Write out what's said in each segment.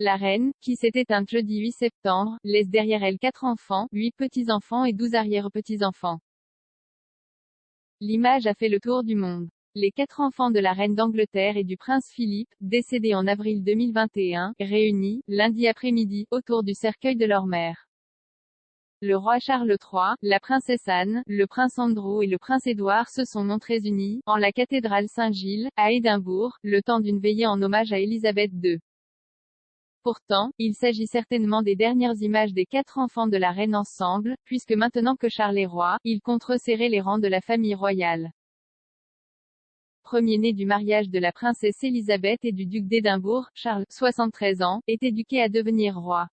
La reine, qui s'est éteinte jeudi 8 septembre, laisse derrière elle 4 enfants, 8 petits-enfants et 12 arrière-petits-enfants. L'image a fait le tour du monde. Les 4 enfants de la reine d'Angleterre et du prince Philippe, décédés en avril 2021, réunis, lundi après-midi, autour du cercueil de leur mère. Le roi Charles III, la princesse Anne, le prince Andrew et le prince Édouard se sont montrés unis, en la cathédrale Saint-Gilles, à Édimbourg, le temps d'une veillée en hommage à Élisabeth II. Pourtant, il s'agit certainement des dernières images des 4 enfants de la reine ensemble, puisque maintenant que Charles est roi, il compte resserrer les rangs de la famille royale. Premier-né du mariage de la princesse Élisabeth et du duc d'Édimbourg, Charles, 73 ans, est éduqué à devenir roi.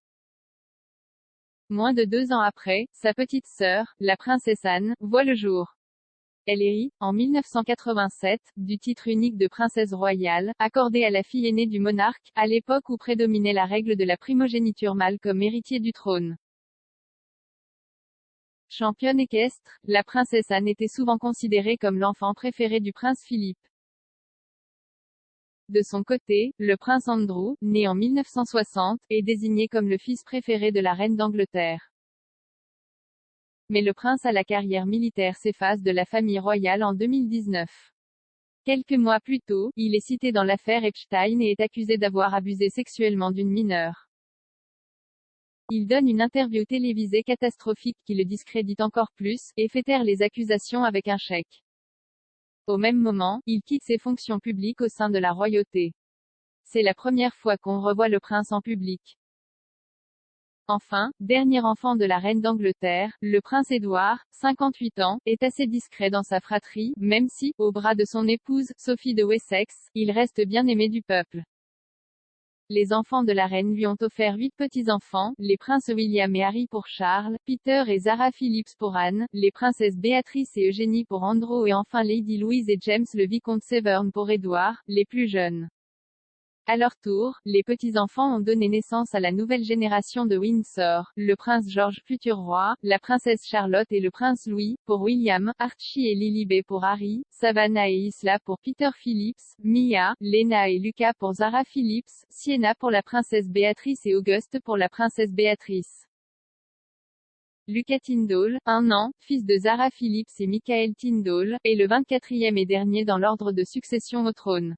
Moins de 2 ans après, sa petite sœur, la princesse Anne, voit le jour. Elle hérite, en 1987, du titre unique de princesse royale, accordé à la fille aînée du monarque, à l'époque où prédominait la règle de la primogéniture mâle comme héritier du trône. Championne équestre, la princesse Anne était souvent considérée comme l'enfant préféré du prince Philippe. De son côté, le prince Andrew, né en 1960, est désigné comme le fils préféré de la reine d'Angleterre. Mais le prince à la carrière militaire s'efface de la famille royale en 2019. Quelques mois plus tôt, il est cité dans l'affaire Epstein et est accusé d'avoir abusé sexuellement d'une mineure. Il donne une interview télévisée catastrophique qui le discrédite encore plus, et fait taire les accusations avec un chèque. Au même moment, il quitte ses fonctions publiques au sein de la royauté. C'est la première fois qu'on revoit le prince en public. Enfin, dernier enfant de la reine d'Angleterre, le prince Édouard, 58 ans, est assez discret dans sa fratrie, même si, au bras de son épouse, Sophie de Wessex, il reste bien aimé du peuple. Les enfants de la reine lui ont offert 8 petits-enfants, les princes William et Harry pour Charles, Peter et Zara Phillips pour Anne, les princesses Béatrice et Eugénie pour Andrew et enfin Lady Louise et James le vicomte Severn pour Édouard, les plus jeunes. À leur tour, les petits-enfants ont donné naissance à la nouvelle génération de Windsor, le prince George futur roi, la princesse Charlotte et le prince Louis, pour William, Archie et Lilibet pour Harry, Savannah et Isla pour Peter Phillips, Mia, Lena et Lucas pour Zara Phillips, Sienna pour la princesse Béatrice et Auguste pour la princesse Béatrice. Lucas Tyndall, 1 an, fils de Zara Phillips et Michael Tyndall, est le 24e et dernier dans l'ordre de succession au trône.